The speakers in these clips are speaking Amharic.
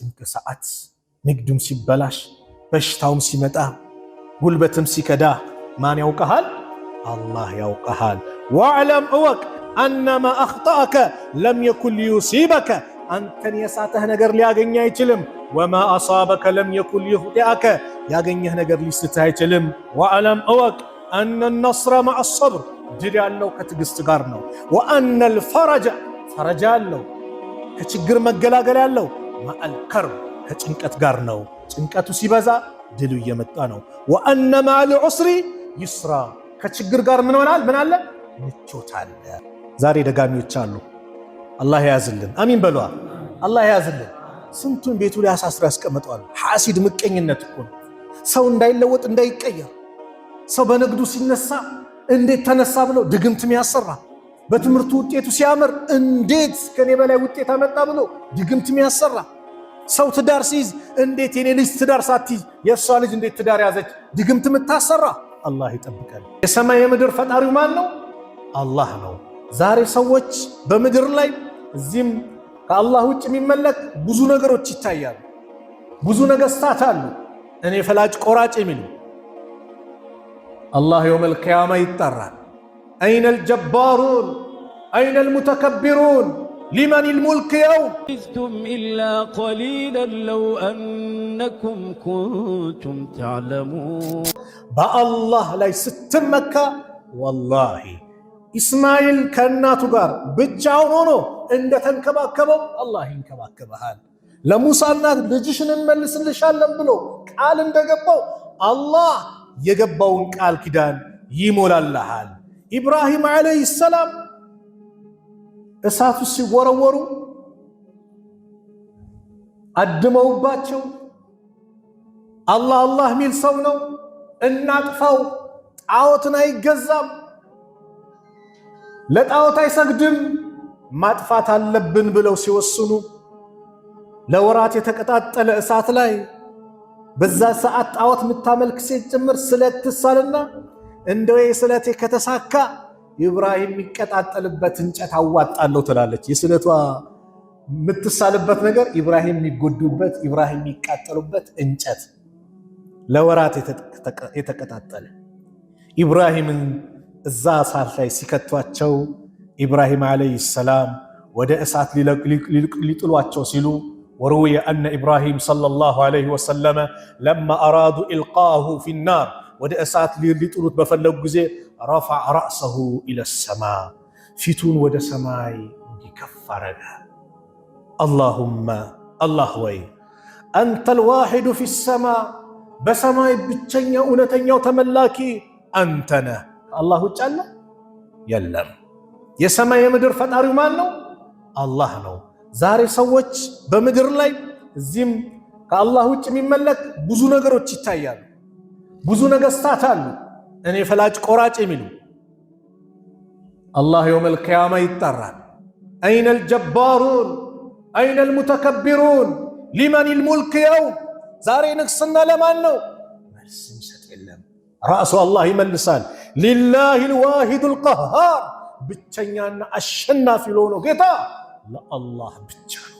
በጭንቅ ሰዓት ንግዱም ሲበላሽ በሽታውም ሲመጣ ጉልበትም ሲከዳ ማን ያውቀሃል? አላህ ያውቀሃል። ወዕለም እወቅ አነማ አኽጠአከ ለም የኩን ሊዩሲበከ አንተን የሳተህ ነገር ሊያገኝ አይችልም። ወማ አሳበከ ለም የኩን ሊዩኽጢአከ ያገኘህ ነገር ሊስትህ አይችልም። ወዕለም እወቅ አነ ነስረ መዐ ሰብር ድል ያለው ከትዕግስት ጋር ነው። ወአነ ልፈረጀ ፈረጃ ያለው ከችግር መገላገል ያለው መዐል ከርብ ከጭንቀት ጋር ነው። ጭንቀቱ ሲበዛ ድሉ እየመጣ ነው። ወአነ መዐል ዑስሪ ይስራ ከችግር ጋር ምን ሆናል? ምን አለ? ምቾት አለ። ዛሬ ደጋሚዎች አሉ። አላህ ያዝልን። አሚን በሏ። አላህ ያዝልን። ስንቱን ቤቱ ላይ አሳስሮ ያስቀምጠዋል። ሐሲድ ምቀኝነት እኮ ነው። ሰው እንዳይለወጥ እንዳይቀየር፣ ሰው በንግዱ ሲነሳ እንዴት ተነሳ ብሎ ድግምትም ያሰራ፣ በትምህርቱ ውጤቱ ሲያምር እንዴት ከኔ በላይ ውጤት አመጣ ብሎ ድግምትም ያሰራ፣ ሰው ትዳር ሲይዝ እንዴት የኔ ልጅ ትዳር ሳትይዝ የእሷ ልጅ እንዴት ትዳር ያዘች ድግምት የምታሰራ። አላህ ይጠብቀን። የሰማይ የምድር ፈጣሪው ማን ነው? አላህ ነው። ዛሬ ሰዎች በምድር ላይ እዚህም ከአላህ ውጭ የሚመለክ ብዙ ነገሮች ይታያሉ። ብዙ ነገስታት አሉ፣ እኔ ፈላጭ ቆራጭ የሚሉ። አላህ የውመል ቂያማ ይጠራል። አይነል ጀባሩን አይነል ሙተከቢሩን ሊመኒል ሙልክ የውም لستم إلا قليلا لو أنكم كنتم تعلمون በአላህ ላይ ስትመካ ወላሂ ኢስማኤል ከእናቱ ጋር ብቻውን ሆኖ እንደተንከባከበው አላህ ይንከባከበሃል። ለሙሳ እናት ልጅሽን እንመልስልሻለን ብሎ ቃል እንደገባው አላህ የገባውን ቃል ኪዳን ይሞላልሃል። ኢብራሂም ዓለይሂ ሰላም እሳቱ ሲወረወሩ አድመውባቸው አላህ አላህ ሚል ሰው ነው እናጥፋው፣ ጣዖትን አይገዛም፣ ለጣዖት አይሰግድም፣ ማጥፋት አለብን ብለው ሲወስኑ ለወራት የተቀጣጠለ እሳት ላይ በዛ ሰዓት ጣዖት የምታመልክ ሴት ጭምር ስለት ትሳልና እንደው ስለቴ ከተሳካ ኢብራሂም የሚቀጣጠልበት እንጨት አዋጣለሁ ትላለች። የስለቷ የምትሳልበት ነገር ኢብራሂም የሚጎዱበት ኢብራሂም የሚቃጠሉበት እንጨት ለወራት የተቀጣጠለ ኢብራሂምን እዛ እሳት ላይ ሲከቷቸው ኢብራሂም ዓለይሂ ሰላም ወደ እሳት ሊጥሏቸው ሲሉ ወሩየ አነ ኢብራሂም ሰለላሁ ዐለይሂ ወሰለም ለማ አራዱ ኢልቃሁ ፊናር ወደ እሳት ሊጥሉት በፈለጉ ጊዜ ረፈዐ ረእሰሁ ኢለ ሰማ ፊቱን ወደ ሰማይ እንዲከፍ አረገ። አላሁመ አላህ ወይ አንተል ዋሂዱ ፊ ሰማ በሰማይ ብቸኛው እውነተኛው ተመላኪ አንተ ነህ። አላህ ውጭ አለ የለም። የሰማይ የምድር ፈጣሪው ማን ነው? አላህ ነው። ዛሬ ሰዎች በምድር ላይ እዚህም ከአላህ ውጭ የሚመለክ ብዙ ነገሮች ይታያሉ። ብዙ ነገስታት አሉ፣ እኔ ፈላጭ ቆራጭ የሚሉ። አላህ የውመል ቂያማ ይጠራል። አይነል ጀባሩን አይነል ሙተከቢሩን ሊመኒል ሙልክ የውም ዛሬ ንግስና ለማን ነው? መልስ ይሰጥ የለም። ራሱ አላህ ይመልሳል። ሊላሂል ዋሂዱል ቀሃር ብቸኛና አሸናፊ ለሆነው ጌታ ለአላህ ብቻ ነው።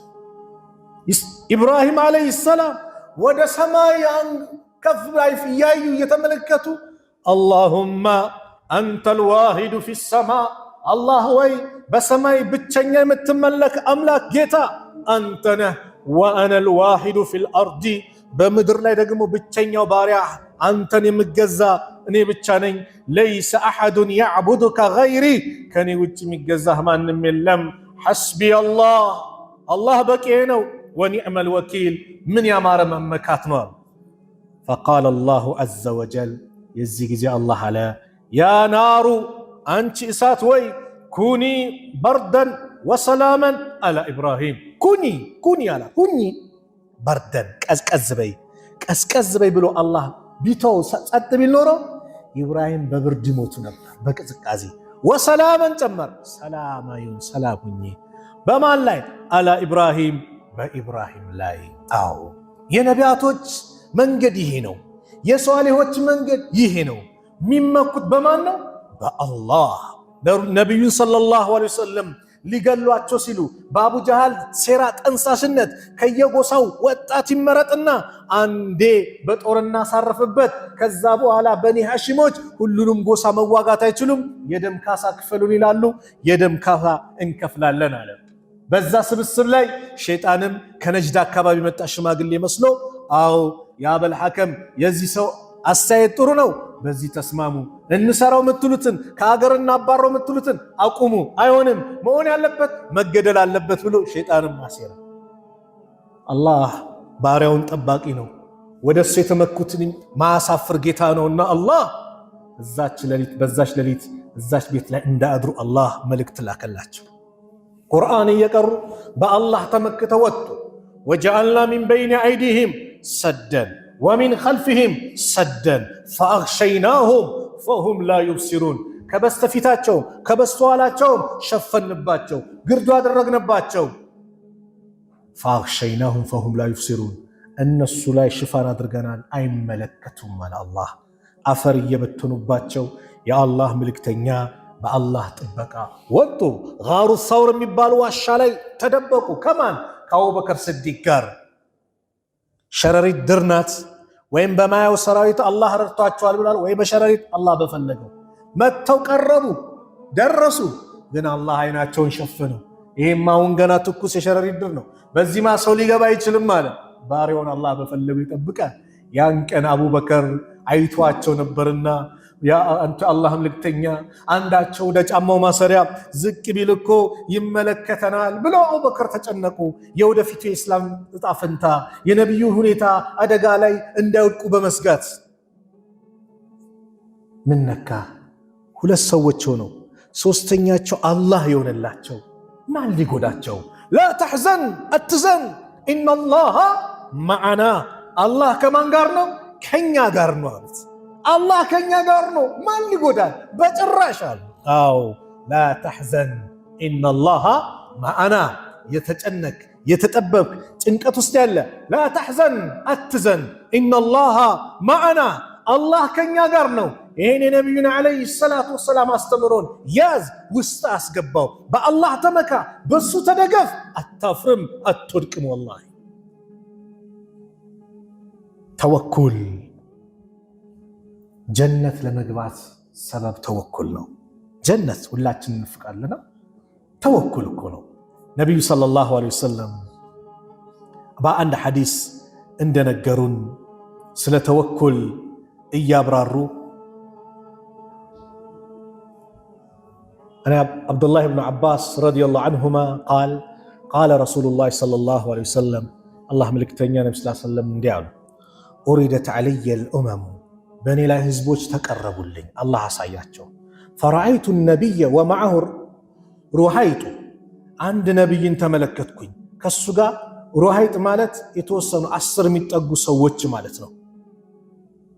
ኢብራሂም ዓለይሂ ሰላም ወደ ሰማይ ከፍ ላይ እያዩ እየተመለከቱ አላሁመ አንተል ዋሂዱ ፊ ሰማ አላህ ወይ በሰማይ ብቸኛ የምትመለክ አምላክ ጌታ አንተ ነህ። ወአነል ዋሂዱ ፊል አርዲ በምድር ላይ ደግሞ ብቸኛው ባሪያ አንተን የምገዛ እኔ ብቻ ነኝ። ለይሰ አሐዱን ያዕቡዱከ ገይሪ ከኔ ውጭ የሚገዛህ ማንም የለም። ሐስቢ አላህ አላህ በቂዬ ነው። ወኒዕመል ወኪል ምን ያማረ መመካት ነው። ፈቃለ አላሁ ዐዘ ወጀል የዚህ ጊዜ አላህ አለ ያ ናሩ አንቺ እሳት ወይ ኩኒ በርደን ወሰላመን አላ ኢብራሂም ኩኒ አላ ኩኒ በርደን ቀዝቀዝ በይ ብሎ አላህ ቢተው ጸጥ ቢል ኖሮ ኢብራሂም በብርድ ሞቱ ነበር በቅዝቃዜ። ወሰላመን ጨመር ሰላማዩን ሰላም ሁኚ በማን ላይ? አላ ኢብራሂም በኢብራሂም ላይ። አዎ የነቢያቶች መንገድ ይሄ ነው። የሷሊሆች መንገድ ይሄ ነው። የሚመኩት በማን ነው? በአላህ። ነቢዩን ሰለላሁ ዐለይሂ ወሰለም ሊገሏቸው ሲሉ በአቡ ጀሃል ሴራ ጠንሳሽነት ከየጎሳው ወጣት ይመረጥና አንዴ በጦር እናሳረፍበት። ከዛ በኋላ በኒ ሐሺሞች ሁሉንም ጎሳ መዋጋት አይችሉም፣ የደም ካሳ ክፈሉን ይላሉ። የደም ካሳ እንከፍላለን አለ። በዛ ስብስብ ላይ ሸይጣንም ከነጅድ አካባቢ መጣ ሽማግሌ መስሎ አው የአበል ሐከም የዚህ ሰው አስተያየት ጥሩ ነው፣ በዚህ ተስማሙ፣ እንሰራው ምትሉትን ከሀገር እናባረው ምትሉትን አቁሙ፣ አይሆንም፣ መሆን ያለበት መገደል አለበት ብሎ ሸይጣንም ማሰረ። አላህ ባሪያውን ጠባቂ ነው፣ ወደሱ የተመኩትን ማሳፍር ጌታ ነውና አላህ በዛች ሌሊት እዛች ቤት ላይ እንዳድሩ አላህ መልእክት ላከላቸው። ቁርአን እየቀሩ በአላህ ተመክተው ወጡ። ወጀዐልና ሚን በይኒ አይዲሂም ሰደን ወሚን ኸልፊሂም ሰደን ፈአግሸይናሁም ፈሁም ላ ዩብሲሩን። ከበስተፊታቸውም ከበስተኋላቸውም ሸፈንባቸው፣ ግርዶ አደረግንባቸው። ፈአግሸይናሁም ፈሁም ላ ዩብሲሩን፣ እነሱ ላይ ሽፋን አድርገናል፣ አይመለከቱም አለ አላህ። አፈር እየበተኑባቸው የአላህ ምልክተኛ በአላህ ጥበቃ ወጡ። ጋሩ ሰውር የሚባሉ ዋሻ ላይ ተደበቁ። ከማን? ከአቡበከር ስዲቅ ጋር። ሸረሪት ድርናት ወይም በማያው ሰራዊት አላህ ረድቷቸዋል ብሏል፣ ወይ በሸረሪት አላህ በፈለገው መጥተው ቀረቡ፣ ደረሱ። ግን አላህ አይናቸውን ሸፈነው። ይሄማ አሁን ገና ትኩስ የሸረሪት ድር ነው፣ በዚህማ ሰው ሊገባ አይችልም አለ። ባሪያውን አላህ በፈለገው ይጠብቃል። ያን ቀን አቡበከር አይቷቸው ነበርና ያ አንተ አላህ መልእክተኛ አንዳቸው ወደ ጫማው ማሰሪያ ዝቅ ቢልኮ ይመለከተናል ብለው አቡበከር ተጨነቁ። የወደፊቱ የእስላም እጣ ፈንታ የነብዩ ሁኔታ አደጋ ላይ እንዳይወድቁ በመስጋት ምን ነካ? ሁለት ሰዎች ሆነው ሶስተኛቸው አላህ የሆነላቸው ማን ሊጎዳቸው? ላ ተሕዘን አትዘን ኢነላሃ መዓና፣ አላህ ከማን ጋር ነው? ከኛ ጋር ነው አሉት። አላህ ከኛ ጋር ነው፣ ማን ሊጎዳል? በጭራሽ አሉ። አው ላ ተሕዘን ኢነላሃ መዓና፣ የተጨነቅ የተጠበብ ጭንቀት ውስጥ ያለ ላ ተሕዘን አትዘን ኢነላሃ መዓና፣ አላህ ከኛ ጋር ነው። ይሄን የነቢዩን ዓለይሂ ሰላቱ ወሰላም አስተምሮን ያዝ፣ ውስጥ አስገባው። በአላህ ተመካ፣ በሱ ተደገፍ፣ አታፍርም፣ አትወድቅም። ወላሂ ተወኩል ጀነት ለመግባት ሰበብ ተወኩል ነው። ጀነት ሁላችን እንፍቃለና ተወኩል እኮ ነው። ነቢዩ ሰለላሁ ዐለይሂ ወሰለም በአንድ ሐዲስ እንደነገሩን ስለ ተወኩል እያብራሩ أنا عبد الله بن عباس رضي الله عنهما قال رسول الله صلى الله عليه وسلم الله ملكتنيا نبي صلى الله عليه وسلم እንዲያሉ أُرِدَتْ عَلَيَّ الْأُمَمُ በእኔ ላይ ህዝቦች ተቀረቡልኝ፣ አላህ አሳያቸው። ፈረአይቱ ነቢየ ወመዐሁ ሩሃይጡ፣ አንድ ነቢይን ተመለከትኩኝ፣ ከሱ ጋር ሩሃይጥ ማለት የተወሰኑ 10 የሚጠጉ ሰዎች ማለት ነው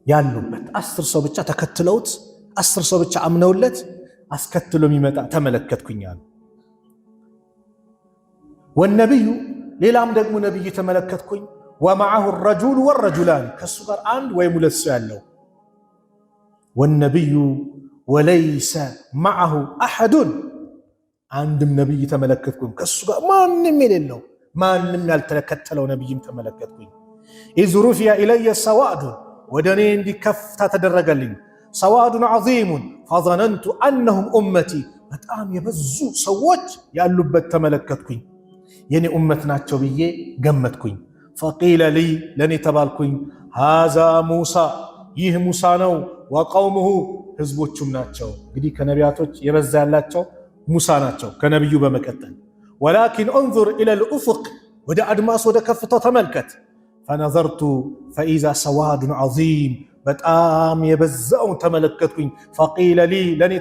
ያሉበት። 10 ሰው ብቻ ተከትለውት 10 ሰው ብቻ አምነውለት አስከትሎ የሚመጣ ተመለከትኩኝ አሉ። ወነቢዩ ሌላም ደግሞ ነቢይ ተመለከትኩኝ፣ ወመዐሁ ረጁል ወረጁላን፣ ከሱ ጋር አንድ ወይም ሁለት ሰው ያለው። ወነቢዩ ወለይሰ መዐሁ አሐዱን፣ አንድም ነቢይ ተመለከትኩኝ ከሱ ጋር ማንም የሌለው ማንም ያልተከተለው ነቢይም ተመለከትኩኝ። ኢዝ ሩፊዐ ኢለየ ሰዋዕዱን፣ ወደ እኔ እንዲከፍታ ተደረገልኝ። ሰዋዕዱን ዐዚሙን ፈዘነንቱ አነሁም ኡመቲ፣ በጣም የበዙ ሰዎች ያሉበት ተመለከትኩኝ፣ የኔ ኡመት ናቸው ብዬ ገመትኩኝ። ፈቂለ ሊ፣ ለእኔ ተባልኩኝ፣ ሃዛ ሙሳ፣ ይህ ሙሳ ነው፣ ወቀውሙሁ፣ ህዝቦቹም ናቸው። እንግዲህ ከነቢያቶች የበዛ ያላቸው ሙሳ ናቸው ከነቢዩ በመቀጠል። ወላኪን እንዙር ኢለል ኡፉቅ፣ ወደ አድማስ ወደ ከፍታው ተመልከት። ፈነዘርቱ ፈኢዛ ሰዋዱን ዐዚም፣ በጣም የበዛውን ተመለከትኩኝ። ፈቂለ ሊ፣ ለእኔ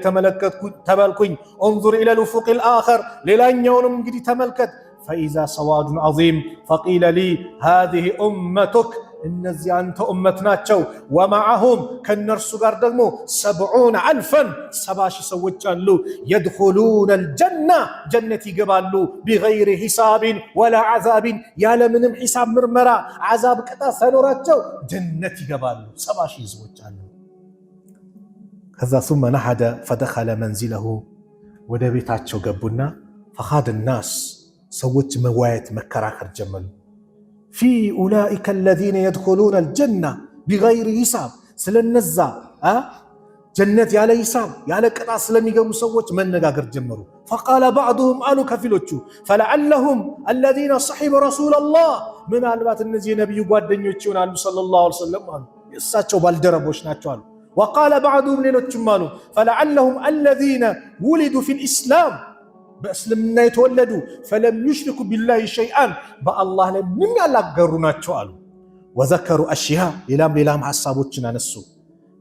ተባልኩኝ፣ እንዙር ኢለል ኡፉቅል አኸር፣ ሌላኛውንም እንግዲህ ተመልከት። ፈኢዛ ሰዋዱን ዐዚም ፈቂለ ሊ ሃዚሂ ኡመቱክ፣ እነዚህ አንተ ኡመት ናቸው። ወመዐሁም፣ ከነርሱ ጋር ደግሞ 70,000 70,000 ሰዎች አሉ። የድኹሉነል ጀና፣ ጀነት ይገባሉ። ቢገይሪ ሒሳቢን ወላ ዐዛቢን፣ ያለምንም ሒሳብ ምርመራ ዐዛብ ቅጣት ሳይኖራቸው ጀነት ይገባሉ። 70,000 ህዝቦች አሉ። ከዛ ثم ነሐደ ፈደኸለ መንዚለሁ፣ ወደ ቤታቸው ገቡና ፈኻደ ናስ ሰዎች መዋየት መከራከር ጀመሩ። ፊ ኡላኢከ አለዚነ የድኹሉነ አልጀና ቢገይሪ ሂሳብ ስለነዛ ጀነት ያለ ሂሳብ ያለ ቅጣት ስለሚገቡ ሰዎች መነጋገር ጀመሩ። ፈቃለ ባዕዱሁም አሉ ከፊሎቹ ፈለዐለሁም አለዚነ ሰሒቡ ረሱለላህ ምናልባት እነዚህ የነቢዩ ጓደኞች ይሆናሉ ሰለላሁ ዐለይሂ ወሰለም አሉ፣ የእሳቸው ባልደረቦች ናቸው አሉ። ወቃለ ባዕዱሁም ሌሎችም አሉ ፈለዐለሁም አለዚነ ውሊዱ ፊል ኢስላም በእስልምና የተወለዱ ፈለም ዩሽሪኩ ቢላሂ ሸይአን በአላህ ላይ ምንም ያላገሩ ናቸው አሉ። ወዘከሩ አሽያ ሌላም ሐሳቦችን አነሱ።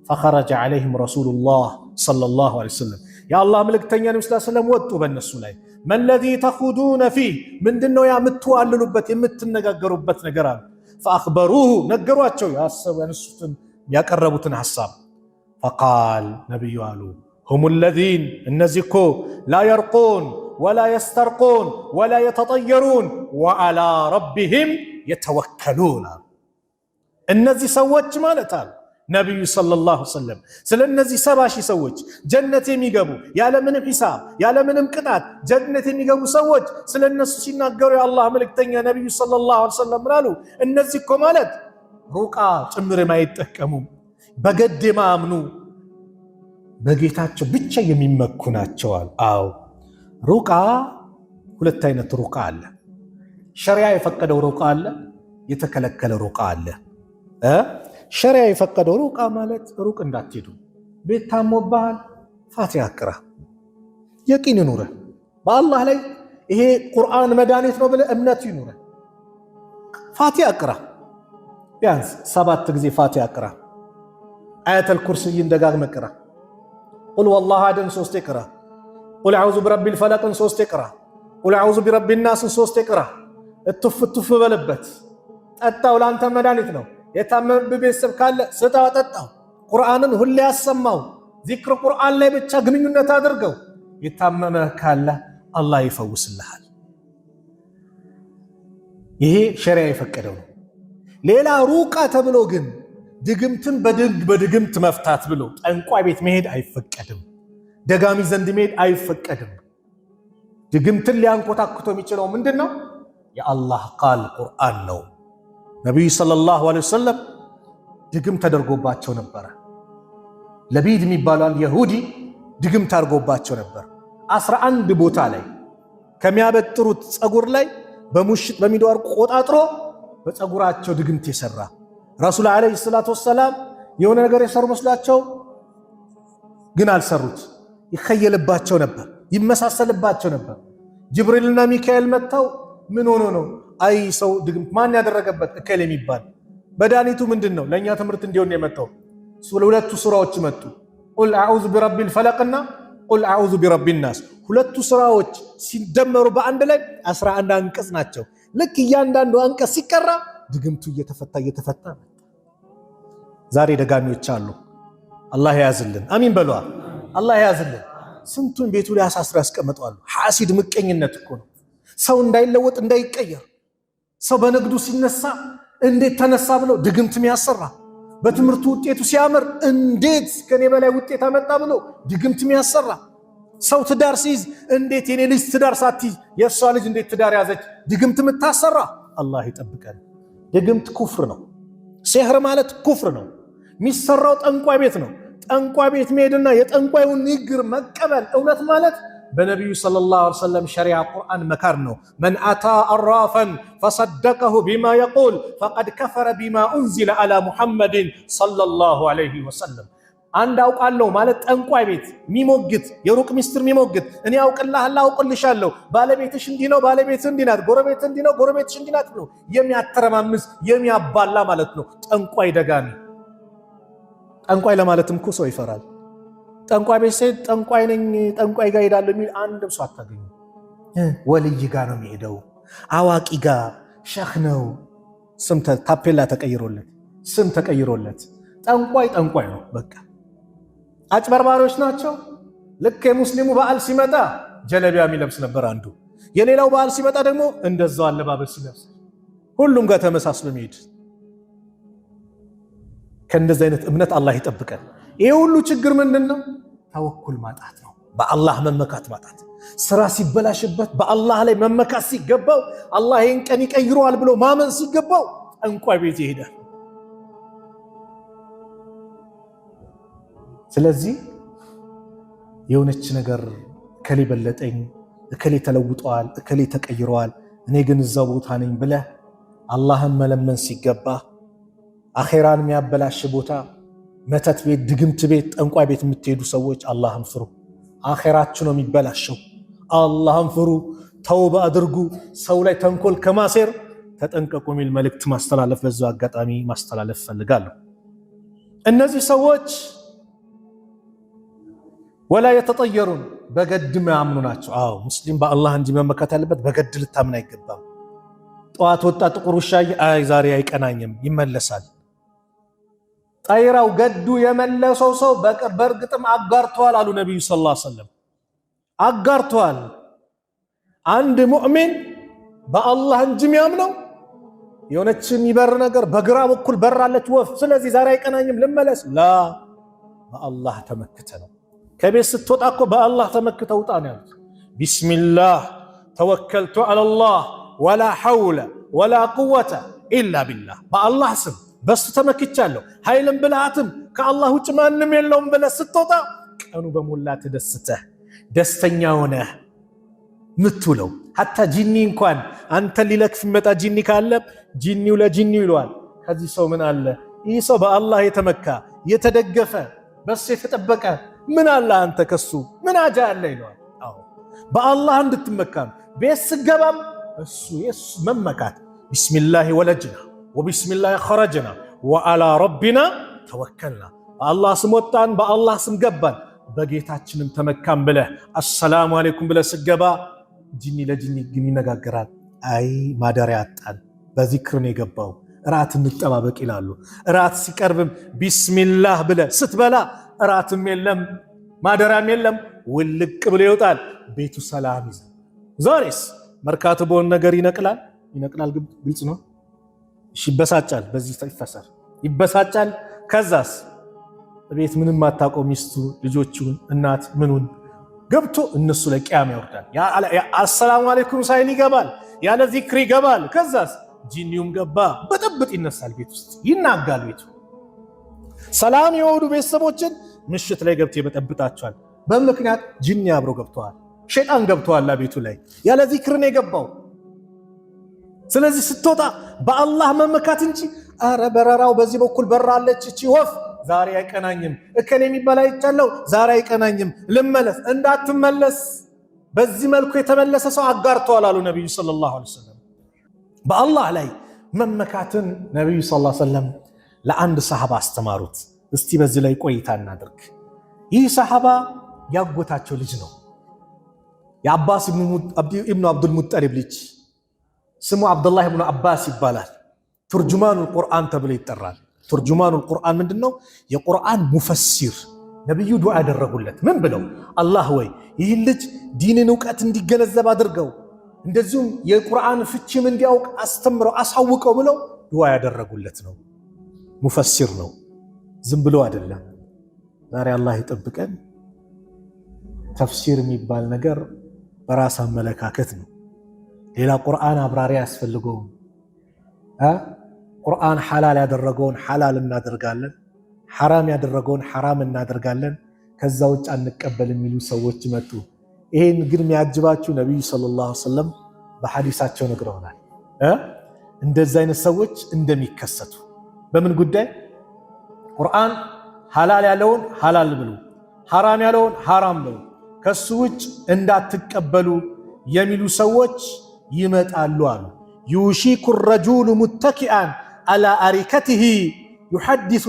ፈኸረጀ ዐለይሂም ረሱሉላህ ሰለላሁ ዐለይሂ ወሰለም የአላህ መልእክተኛ ነብዩ ሰለላሁ ዐለይሂ ወሰለም ወጡ በእነሱ ላይ። መለዚ ተኹዱነ ፊህ ምንድነው የምትዋልሉበት የምትነጋገሩበት ነገር አሉ። ፈአኽበሩሁ ነገሯቸው ያነሱትን ያቀረቡትን ሐሳብ። ፈቃል ነቢዩ አሉ ሁሙ ለዚን እነዚህ እኮ ላ የርቁን ወላ የስተርቁን ወላ የተጠየሩን ወዐላ ረቢሂም የተወከሉን አሉ። እነዚህ ሰዎች ማለት አሉ ነቢዩ ሰለላሁ ዐለይሂ ወሰለም ስለ እነዚህ 70 ሺህ ሰዎች ጀነት የሚገቡ ያለምንም ሂሳብ ያለምንም ቅጣት ጀነት የሚገቡ ሰዎች ስለ እነሱ ሲናገሩ የአላህ መልእክተኛ ነቢዩ ሰለላሁ ዐለይሂ ወሰለም ምን አሉ? እነዚህ እኮ ማለት ሩቃ ጭምር የማይጠቀሙ በገድ የማያምኑ በጌታቸው ብቻ የሚመኩ ናቸዋል። አዎ ሩቃ ሁለት አይነት ሩቃ አለ። ሸሪዓ የፈቀደው ሩቃ አለ፣ የተከለከለ ሩቃ አለ። ሸሪዓ የፈቀደው ሩቃ ማለት ሩቅ እንዳትሄዱ፣ ቤት ታሞብሃል ፋቲሃ ቅራ፣ የቂን ይኑረ በአላህ ላይ ይሄ ቁርአን መድኃኒት ነው ብለህ እምነት ይኑረ፣ ፋቲሃ ቅራ፣ ቢያንስ 7 ጊዜ ፋቲሃ ቅራ፣ አያተል ኩርሲይን ደጋግመህ ቅራ፣ ቁል ወላሁ አሐድን 3 ቅራ፣ ቁል አዑዙ ቢረቢል ፈለቅን 3 ቅራ፣ ቁል አዑዙ ቢረቢን ናስን 3 ቅራ። እቱፍ እቱፍ በለበት፣ ጠጣው፣ ለአንተ መድኃኒት ነው። የታመመ ቤተሰብ ካለ ስጣው፣ ጠጣው። ቁርአንን ሁሌ ያሰማው፣ ዚክር ቁርአን ላይ ብቻ ግንኙነት አድርገው። የታመመ ካለ አላህ ይፈውስልሃል። ይሄ ሸሪዓ የፈቀደው ነው። ሌላ ሩቃ ተብሎ ግን ድግምትን በድግምት መፍታት ብሎ ጠንቋይ ቤት መሄድ አይፈቀድም። ደጋሚ ዘንድ መሄድ አይፈቀድም። ድግምትን ሊያንኮታክቶ የሚችለው ምንድነው? የአላህ ቃል ቁርአን ነው። ነቢዩ ሰለላሁ ዐለይሂ ወሰለም ድግም ተደርጎባቸው ነበረ። ለቢድ የሚባለው የሁዲ ድግም ታርጎባቸው ነበር። 11 ቦታ ላይ ከሚያበጥሩት ፀጉር ላይ በሙሽጥ በሚድዋር ቆጣጥሮ በፀጉራቸው ድግምት የሰራ ረሱል ዐለይሂ ሰላቱ ወሰላም የሆነ ነገር የሰሩ መስሏቸው ግን አልሰሩት። ይኸየልባቸው ነበር፣ ይመሳሰልባቸው ነበር። ጅብሪልና ሚካኤል መጥተው ምን ሆኖ ነው? አይ ሰው ድግምት ማን ያደረገበት እከል የሚባል መድኃኒቱ ምንድነው? ለኛ ትምህርት እንዲሆን የመጣው ሁለቱ ሱራዎች መጡ። ቁል አዑዙ ቢረቢል ፈለቅና ቁል አዑዙ ቢረቢን ናስ። ሁለቱ ሱራዎች ሲደመሩ በአንድ ላይ 11 አንቀጽ ናቸው። ልክ እያንዳንዱ አንቀጽ ሲቀራ ድግምቱ እየተፈታ መጣ። ዛሬ ደጋሚዎች አሉ። አላህ ያዝልን። አሚን በሏ። አላህ ያዝልን። ስንቱን ቤቱ ላይ አሳስረው ያስቀምጣሉ። ሐሲድ ምቀኝነት እኮ ነው። ሰው እንዳይለወጥ እንዳይቀየር፣ ሰው በንግዱ ሲነሳ እንዴት ተነሳ ብለው ድግምትም ያሰራ፣ በትምህርቱ ውጤቱ ሲያምር እንዴት ከኔ በላይ ውጤት አመጣ ብሎ ድግምትም ያሰራ፣ ሰው ትዳር ሲይዝ እንዴት የኔ ልጅ ትዳር ሳትይዝ የእሷ ልጅ እንዴት ትዳር ያዘች ድግምት የምታሰራ። አላህ ይጠብቀን። ድግምት ኩፍር ነው። ሲህር ማለት ኩፍር ነው። የሚሰራው ጠንቋይ ቤት ነው። ጠንቋይ ቤት መሄድና የጠንቋዩን ንግግር መቀበል እውነት ማለት በነቢዩ ሰለላሁ ዐለይሂ ወሰለም ሸሪዓ ቁርአን መካር ነው። መን አታ አራፈን ፈሰደቀሁ ቢማ የቁል ፈቀድ ከፈረ ቢማ ኡንዚለ ዐላ ሙሐመድን ሰለላሁ ዐለይሂ ወሰለም። አንድ አውቃለሁ ማለት ጠንቋይ ቤት የሚሞግት የሩቅ ሚስጥር የሚሞግት እኔ አውቅልሃለሁ አውቅልሻለሁ፣ ባለቤትሽ እንዲህ ነው፣ ባለቤትሽ እንዲህ ናት፣ ጎረቤት እንዲህ ነው፣ ጎረቤትሽ እንዲህ ናት ብሎ የሚያተረማምስ የሚያባላ ማለት ነው ጠንቋይ ደጋሚ። ጠንቋይ ለማለትም እኮ ሰው ይፈራል። ጠንቋይ ቤት ሴት ጠንቋይ ነኝ ጠንቋይ ጋር ሄዳለሁ የሚል አንድም ሰው አታገኙ። ወልይ ጋር ነው የሚሄደው፣ አዋቂ ጋር ሸህ ነው። ስም ታፔላ ተቀይሮለት ስም ተቀይሮለት ጠንቋይ ጠንቋይ ነው በቃ። አጭበርባሪዎች ናቸው። ልክ የሙስሊሙ በዓል ሲመጣ ጀለቢያ የሚለብስ ነበር አንዱ፣ የሌላው በዓል ሲመጣ ደግሞ እንደዛው አለባበስ ሲለብስ፣ ሁሉም ጋር ተመሳስሎ የሚሄድ። ከእንደዚህ አይነት እምነት አላህ ይጠብቀን። ይሄ ሁሉ ችግር ምንድነው? ተወኩል ማጣት ነው። በአላህ መመካት ማጣት። ስራ ሲበላሽበት በአላህ ላይ መመካት ሲገባው አላህ ይህን ቀን ይቀይረዋል ብሎ ማመን ሲገባው ጠንቋይ ቤት ይሄዳል። ስለዚህ የሆነች ነገር እከሌ በለጠኝ፣ እከሌ ተለውጠዋል፣ እከሌ ተቀይረዋል፣ እኔ ግን እዛው ቦታ ነኝ ብለህ አላህን መለመን ሲገባ አኼራን የሚያበላሽ ቦታ መተት ቤት፣ ድግምት ቤት፣ ጠንቋይ ቤት የምትሄዱ ሰዎች አላህን ፍሩ። አኼራችሁ ነው የሚበላሸው። አላህን ፍሩ፣ ተውባ አድርጉ፣ ሰው ላይ ተንኮል ከማሴር ተጠንቀቁ የሚል መልእክት ማስተላለፍ በዛው አጋጣሚ ማስተላለፍ ፈልጋለሁ። እነዚህ ሰዎች ወላ የተጠየሩን በገድ ማያምኑ ናቸው። አዎ ሙስሊም በአላህ እንጂ መመካት ያለበት በገድ ልታምን አይገባም። ጠዋት ወጣ ጥቁር ውሻ አይ ዛሬ አይቀናኝም ይመለሳል። ጠይራው ገዱ የመለሰው ሰው በእርግጥም አጋርቷል አሉ ነብዩ ሰለላሁ ዐለይሂ ወሰለም። አጋርቷል። አንድ ሙእሚን በአላህ እንጂ የሚያምነው የሆነች የሚበር ነገር በግራ በኩል በራለች ወፍ፣ ስለዚህ ዛሬ አይቀናኝም ልመለስ ላ በአላህ ተመክተ ነው። ከቤት ስትወጣ እኮ በአላህ ተመክተ ውጣ ነው ያሉት። ቢስሚላህ ተወከልቱ ዐለላህ ወላ ሐውለ ወላ ቁወተ ኢላ ቢላህ፣ በአላህ ስም በሱ ተመክቻለሁ፣ ኃይልም ብልሃትም ከአላህ ውጭ ማንም የለውም ብለህ ስትወጣ ቀኑ በሞላ ተደስተህ ደስተኛ ሆነህ ምትውለው። ሐታ ጂኒ እንኳን አንተን ሊለክፍ የሚመጣ ጂኒ ካለ ጂኒው ለጂኒው ይለዋል፣ ከዚህ ሰው ምን አለ? ይህ ሰው በአላህ የተመካ የተደገፈ በሱ የተጠበቀ ምን አለ አንተ ከሱ ምን አጃ አለ ይለዋል። አዎ በአላህ እንድትመካም ቤት ስገባም እሱ የሱ መመካት ቢስሚላህ ወለጅና ወቢስሚላህ ኸረጅና ወአላ ረቢና ተወከልና፣ በአላህ ስም ወጣን፣ በአላህ ስም ገባን፣ በጌታችንም ተመካም ብለህ አሰላሙ አለይኩም ብለህ ስገባ ጂኒ ለጂኒ ግን ይነጋገራል። አይ ማደሪያ አጣን፣ በዚክር ነው የገባው፣ እራት እንጠባበቅ ይላሉ። እራት ሲቀርብም ቢስሚላህ ብለህ ስትበላ እራትም የለም ማደሪያም የለም፣ ውልቅ ብሎ ይወጣል። ቤቱ ሰላም ይዘ። ዛሬስ መርካቶ በሆነ ነገር ይነቅላል። ግልጽ ነው። እሺ ይበሳጫል፣ በዚህ ይፈሰር ይበሳጫል። ከዛስ ቤት ምንም ማታውቀው ሚስቱ ልጆቹን እናት ምኑን ገብቶ እነሱ ላይ ቂያማ ይወርዳል። አሰላሙ አለይኩም ሳይል ይገባል፣ ያለ ዚክር ይገባል። ከዛስ ጂኒውም ገባ፣ በጥብጥ ይነሳል፣ ቤት ውስጥ ይናጋል። ቤቱ ሰላም የሆኑ ቤተሰቦችን ምሽት ላይ ገብቶ ይበጠብጣቸዋል። በምክንያት ጂኒ አብሮ ገብተዋል፣ ሸይጣን ገብተዋል ቤቱ ላይ፣ ያለ ዚክር ነው የገባው። ስለዚህ ስትወጣ በአላህ መመካት እንጂ አረ በረራው በዚህ በኩል በራለች እቺ ወፍ ዛሬ አይቀናኝም፣ እከሌ የሚባል አይቻለው ዛሬ አይቀናኝም ልመለስ እንዳትመለስ። በዚህ መልኩ የተመለሰ ሰው አጋርተዋል አሉ ነብዩ ሰለላሁ ዐለይሂ ወሰለም። በአላህ ላይ መመካትን ነብዩ ሰለላሁ ዐለይሂ ወሰለም ለአንድ ሰሃባ አስተማሩት። እስቲ በዚህ ላይ ቆይታ እናድርግ። ይህ ሰሃባ ያጎታቸው ልጅ ነው። የአባስ ኢብኑ አብዱል ሙጠሊብ ልጅ ስሙ አብዱላህ ኢብኑ አባስ ይባላል። ቱርጁማኑል ቁርአን ተብሎ ይጠራል። ቱርጁማኑል ቁርአን ምንድነው? የቁርአን ሙፈሲር። ነብዩ ዱዓ ያደረጉለት ምን ብለው? አላህ ወይ ይህን ልጅ ዲንን እውቀት እንዲገነዘብ አድርገው፣ እንደዚሁም የቁርአን ፍቺም እንዲያውቅ አስተምረው አሳውቀው ብለው ዱዓ ያደረጉለት ነው። ሙፈሲር ነው፣ ዝም ብሎ አይደለም። ዛሬ አላህ ይጠብቀን። ተፍሲር የሚባል ነገር በራስ አመለካከት ነው። ሌላ ቁርአን አብራሪ አያስፈልገውም። ቁርአን ሐላል ያደረገውን ሐላል እናደርጋለን፣ ሐራም ያደረገውን ሐራም እናደርጋለን፣ ከዛ ውጭ አንቀበል የሚሉ ሰዎች መጡ። ይሄን ግን የሚያጅባችሁ ነብዩ ሰለላሁ ዐለይሂ ወሰለም በሐዲሳቸው ነግረውናል። እንደዚህ አይነት ሰዎች እንደሚከሰቱ በምን ጉዳይ? ቁርአን ሐላል ያለውን ሐላል ብሉ፣ ሐራም ያለውን ሐራም ብሉ፣ ከሱ ውጭ እንዳትቀበሉ የሚሉ ሰዎች ይመጣሉ አሉ። ዩሺኩ ረጁሉ ሙተኪአን አላ አሪከቲሂ ዩሐደሱ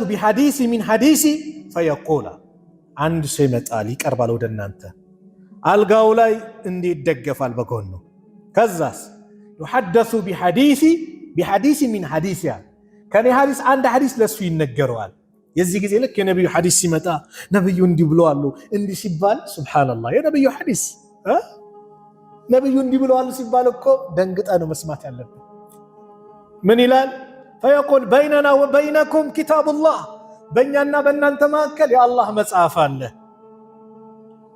ቢሐዲስ ሚን ሐዲሲ ፈየቁላ። አንድ ሰው ይመጣል ይቀርባል ወደ እናንተ አልጋው ላይ እንዲህ ይደገፋል በጎኑ። ከዛስ ዩሐደሱ ቢሐዲስ ሚን ሐዲሲ፣ ከኔ ሐዲስ አንድ ሐዲስ ለሱ ይነገረዋል። የዚህ ጊዜ ልክ የነብዩ ሐዲስ ሲመጣ ነብዩ እንዲህ ብለዋል እንዲህ ሲባል ሱብሃንአላህ የነብዩ ሐዲስ ነብዩ እንዲህ ብለዋል ሲባል እኮ ደንግጠ ነው መስማት ያለብን። ምን ይላል? ፈየቁል በይነና ወበይነኩም ኪታቡላህ፣ በእኛና በእናንተ መካከል የአላህ መጽሐፍ አለ።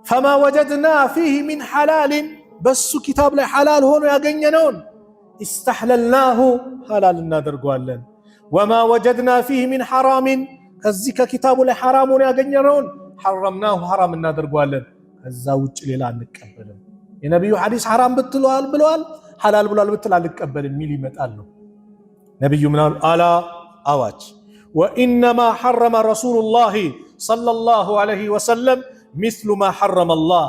فما وجدنا فيه من حلال بس كتاب ላይ حلال ሆኖ ያገኘነውን استحللناه حلال እናደርገዋለን وما وجدنا فيه من حرام ከዚህ ከኪታቡ ላይ حرام ሆኖ ያገኘነውን حرمناه حرام እናደርገዋለን ከዛ ውጭ ሌላ አንቀበልም የነብዩ ሐዲስ حرام ብለዋል حلال ብለዋል ብትል አልቀበልም ሚል ይመጣል ነው ነብዩ ምናል አላ አዋጅ وانما حرم رسول الله صلى الله عليه وسلم مثل ما حرم الله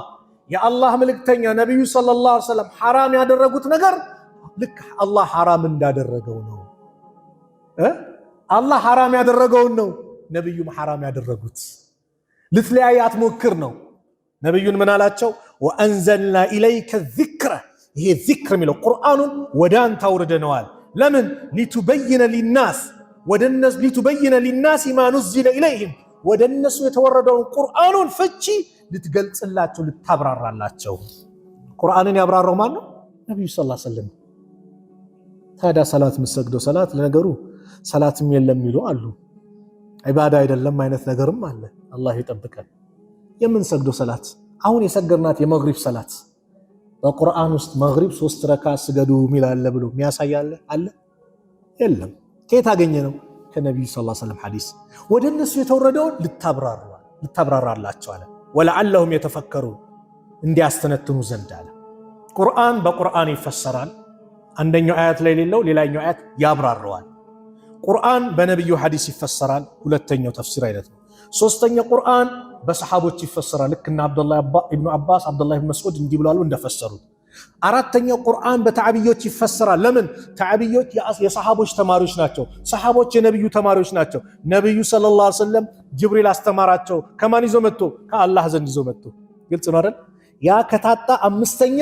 يا الله ملكتኛ ነብዩ صلى الله عليه وسلم حرام ያደረጉት ነገር ልክ አላህ حرام እንዳደረገው ነው አላህ حرام ያደረገው ነው ነብዩም حرام ያደረጉት ልትለያያት ሞክር ነው ነብዩን ምን አላቸው وانزلنا اليك الذكر ይሄ ذكر የሚለው ቁርአኑን ወደ አንተ አውርደነዋል ለምን لتبين للناس ወደነሱ لتبين للناس ما نزل اليهم ወደነሱ የተወረደውን ቁርአኑን ፍቺ ልትገልጽላቸው ልታብራራላቸው ቁርአንን ያብራራው ማን ነው ነብዩ ሰለላሁ ዐለይሂ ወሰለም ታዲያ ሰላት መስገዶ ሰላት ለነገሩ ሰላትም የለም ይሉ አሉ ኢባዳ አይደለም አይነት ነገርም አለ አላህ ይጠብቀን የምንሰግዶ ሰላት አሁን የሰገርናት የመግሪብ ሰላት በቁርአን ውስጥ መግሪብ 3 ረካ ስገዱ ሚላል ብሎ የሚያሳያለ አለ የለም ከየት አገኘ ነው ከነብዩ ሰለላሁ ዐለይሂ ወሰለም ሐዲስ ወደነሱ የተወረደውን ልታብራራላቸው አለ ወለዓለሁም የተፈከሩን እንዲያስተነትኑ ዘንድ አለ ቁርአን በቁርአን ይፈሰራል አንደኛው አያት ላይ ሌለው ሌላኛው አያት ያብራራዋል ቁርአን በነብዩ ሐዲስ ይፈሰራል ሁለተኛው ተፍሲር አይነት ነው ሶስተኛው ቁርአን በሰሃቦች ይፈሰራል ለከና አብዱላህ ኢብኑ አባስ አብዱላህ ኢብኑ መስዑድ እንዲብላሉ እንደፈሰሩት አራተኛው ቁርአን በተዓቢዮች ይፈሰራል ለምን ተዓቢዮች የሰሃቦች ተማሪዎች ናቸው ሰሃቦች የነብዩ ተማሪዎች ናቸው ነብዩ ሰለላሁ ዐለይሂ ወሰለም ጅብሪል አስተማራቸው ከማን ይዞ መጥቶ ከአላህ ዘንድ ይዞ መጥቶ ግልጽ ነው አይደል ያ ከታጣ አምስተኛ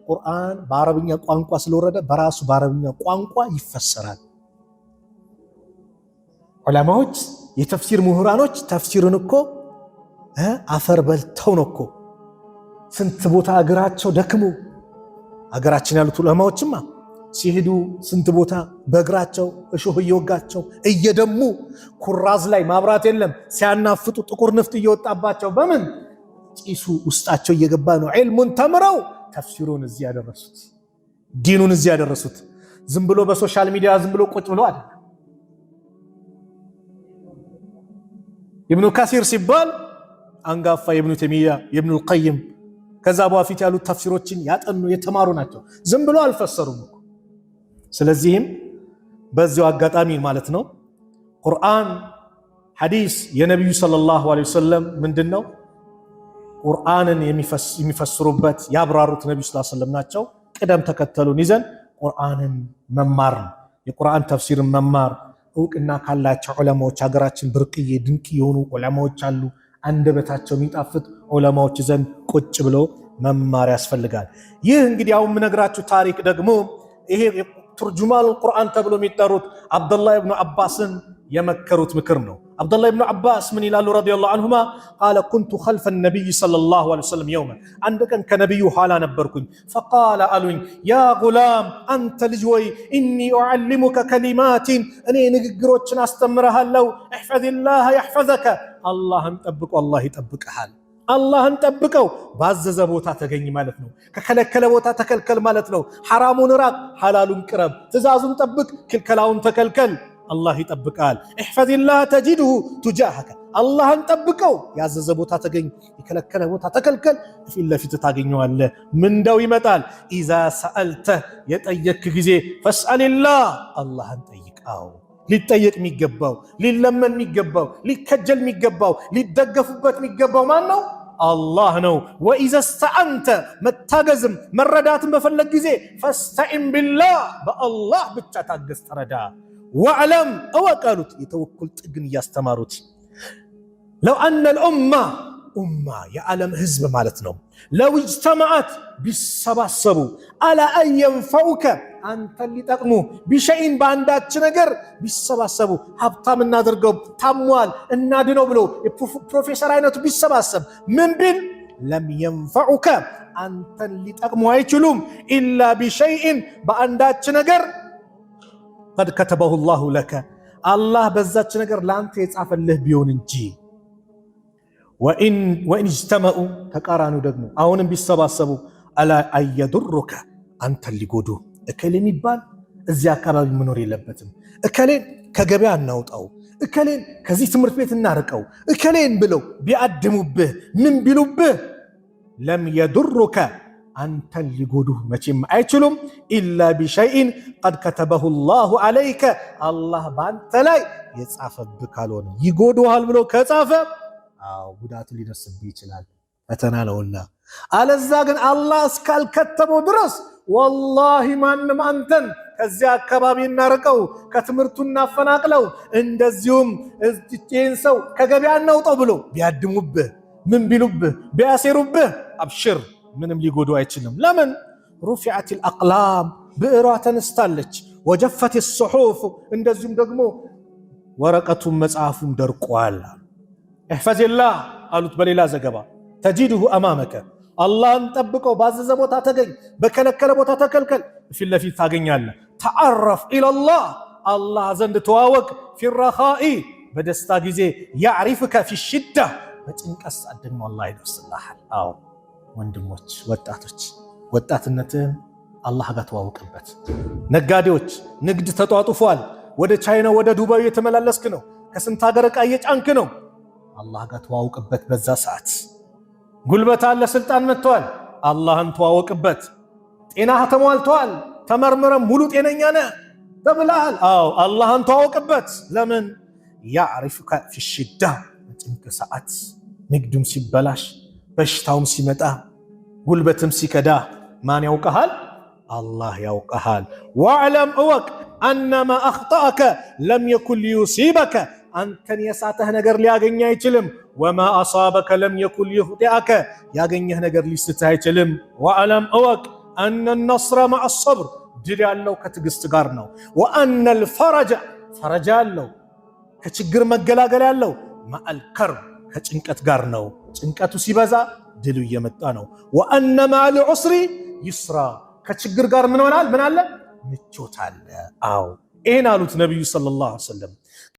ቁርአን በአረብኛ ቋንቋ ስለወረደ በራሱ በአረብኛ ቋንቋ ይፈሰራል ዑለማዎች የተፍሲር ምሁራኖች ተፍሲርን እኮ አፈር በልተው ነው እኮ ስንት ቦታ አገራቸው ደክሙ አገራችን ያሉት ዑለማዎችማ ሲሄዱ ስንት ቦታ በእግራቸው እሾህ እየወጋቸው እየደሙ ኩራዝ ላይ ማብራት የለም ሲያናፍጡ ጥቁር ንፍጥ እየወጣባቸው በምን ጪሱ ውስጣቸው እየገባ ነው ዒልሙን ተምረው ተፍሲሩን እዚህ ያደረሱት ዲኑን እዚህ ያደረሱት ዝም ብሎ በሶሻል ሚዲያ ዝም ብሎ ቁጭ ብሎ አይደል ኢብኑ ከሲር ሲባል አንጋፋ ኢብኑ ተይሚያ ኢብኑ القيم ከዛ በፊት ያሉት ተፍሲሮችን ያጠኑ የተማሩ ናቸው ዝም ብሎ አልፈሰሩም ስለዚህም በዚሁ አጋጣሚ ማለት ነው ቁርአን ሐዲስ የነብዩ ሰለላሁ ዐለይሂ ወሰለም ምንድነው ቁርአንን የሚፈስሩበት ያብራሩት ነብዩ ሰለላሁ ዐለይሂ ወሰለም ናቸው ቅደም ተከተሉን ይዘን ቁርአንን መማር የቁርአን ተፍሲርን መማር እውቅና ካላቸው ዑለማዎች ሀገራችን ብርቅዬ ድንቅ የሆኑ ዑለማዎች አሉ አንደበታቸው የሚጣፍጥ ዑለማዎች ዘንድ ቁጭ ብሎ መማር ያስፈልጋል ይህ እንግዲህ አሁን ምነግራችሁ ታሪክ ደግሞ ይሄ ترجمان القرآن تبلو ميتاروت عبد الله بن عباس يمكروت مكرنو عبد الله بن عباس من إلى رضي الله عنهما قال كنت خلف النبي صلى الله عليه وسلم يوما عندك كنبي حالا نبركن فقال ألوين يا غلام أنت لجوي إني أعلمك كلمات أني نقروتش نستمرها لو احفظ الله يحفظك الله انتبك والله يتبك حال አላህን ጠብቀው ባዘዘ ቦታ ተገኝ ማለት ነው ከከለከለ ቦታ ተከልከል ማለት ነው ሐራሙን ራቅ ሐላሉን ቅረብ ትእዛዙን ጠብቅ ክልከላውን ተከልከል አላህ ይጠብቃል احفظ الله تجده تجاهك አላህን ጠብቀው ያዘዘ ቦታ ተገኝ የከለከለ ቦታ ተከልከል ፊት ለፊት ታገኘዋለህ ምንዳው ይመጣል اذا سالت የጠየክ ጊዜ فاسال الله አላህን ጠይቀው ሊጠየቅ የሚገባው ሊለመን የሚገባው ሊከጀል የሚገባው ሊደገፉበት የሚገባው ማን ነው አላህ ነው واذا استعنت መታገዝም መረዳትም በፈለግ ጊዜ فاستعن بالله በአላህ ብቻ ታገዝ ተረዳ واعلم اوقالت የተወኩል ጥግን ያስተማሩት لو ان الامه امه يعلم حزب ማለት ነው لو اجتمعت بسبسبوا على ان ينفعوك አንተ ሊጠቅሙ ቢሸይን ባንዳች ነገር ቢሰባሰቡ ሀብታም እናደርገው ታሟል እናድነው ብሎ ፕሮፌሰር አይነቱ ቢሰባሰብ ምን ቢል ለም ينفعوك አንተ ሊጠቅሙ አይችሉም الا بشيء ባንዳች ነገር قد كتبه الله لك الله በዛች ነገር ላንተ የጻፈልህ ቢሆን እንጂ ወኢን እጅተመኡ ተቃራኒው ደግሞ አሁንም ቢሰባሰቡ አላ አየዱሩከ አንተን ሊጎዱ እከሌ የሚባል እዚህ አካባቢ መኖር የለበትም፣ እከሌን ከገበያ እናውጣው፣ እከሌን ከዚህ ትምህርት ቤት እናርቀው፣ እከሌን ብለው ቢያድሙብህ ምን ቢሉብህ ለም የዱሩከ አንተን ሊጎዱህ መቼም አይችሉም። ኢላ ቢሸይኢን ቀድ ከተበሁ ላሁ ዓለይከ አላህ በአንተ ላይ የጻፈብህ ካልሆነ ይጎዱሃል ብሎ ከጻፈ ጉዳቱ ሊደርስብህ ይችላል፣ ፈተና ነውና። አለዛ ግን አላህ እስካልከተበው ድረስ ወላሂ ማንም አንተን ከዚያ አካባቢ እናርቀው፣ ከትምህርቱ እናፈናቅለው፣ እንደዚሁም ይህን ሰው ከገበያ እናውጣው ብሎ ቢያድሙብህ ምን ቢሉብህ ቢያሴሩብህ አብሽር ምንም ሊጎዱ አይችልም። ለምን? ሩፊዓቲል አቅላም ብዕሯ ተነስታለች፣ ወጀፈት ሱሑፍ እንደዚሁም ደግሞ ወረቀቱም መጽሐፉም ደርቋል። እሕፈዝላህ አሉት በሌላ ዘገባ ተጂድሁ አማመከ አላህን ጠብቀው፣ ባዘዘ ቦታ ተገኝ፣ በከለከለ ቦታ ተከልከል፣ ፊት ለፊት ታገኛለህ። ተዓረፍ ኢለላህ አላህ ዘንድ ተዋወቅ፣ ፊረኻኢ በደስታ ጊዜ፣ ያዕሪፍከ ፊሽዳ በጭንቀት ሰዓት ደግሞ አላህ ይደርስልሃል። አዎ ወንድሞች፣ ወጣቶች ወጣትነትህን አላህ ጋር ተዋወቅበት። ነጋዴዎች ንግድ ተጧጡፏል። ወደ ቻይና ወደ ዱባይ የተመላለስክ ነው፣ ከስንት ሀገር ዕቃ እየጫንክ ነው። አላህ ጋር ተዋወቅበት። በዛ ሰዓት ጉልበት አለ፣ ስልጣን መጥቷል፣ አላህን ተዋወቅበት። ጤናህ ተሟልቷል፣ ተመርምረ ሙሉ ጤነኛ ነህ ተብለሃል። አዎ አላህን ተዋወቅበት። ለምን? ያዕሪፍከ ፊሽዳ በጭንቅ ሰዓት፣ ንግዱም ሲበላሽ፣ በሽታውም ሲመጣ፣ ጉልበትም ሲከዳ ማን ያውቀሃል? አላህ ያውቀሃል። ወዕለም እወቅ አነማ አኽጠአከ ለም የኩን ሊዩሲበከ አንተን የሳተህ ነገር ሊያገኝ አይችልም። ወማ አሳበከ ለም የኩን ሊዩኽጢአከ ያገኘህ ነገር ሊስትህ አይችልም። ወዕለም እወቅ አነ ነስረ መዐ ሰብር ድል ያለው ከትዕግስት ጋር ነው። ወአነ ልፈረጀ ፈረጃ ያለው ከችግር መገላገል ያለው መዐል ከርብ ከጭንቀት ጋር ነው። ጭንቀቱ ሲበዛ ድሉ እየመጣ ነው። ወአነ መዐል ዑስሪ ይስራ ከችግር ጋር ምን ሆናል? ምን አለ? ምቾት አለ። አዎ ይህን አሉት ነቢዩ ሰለላሁ ዐለይሂ ወሰለም።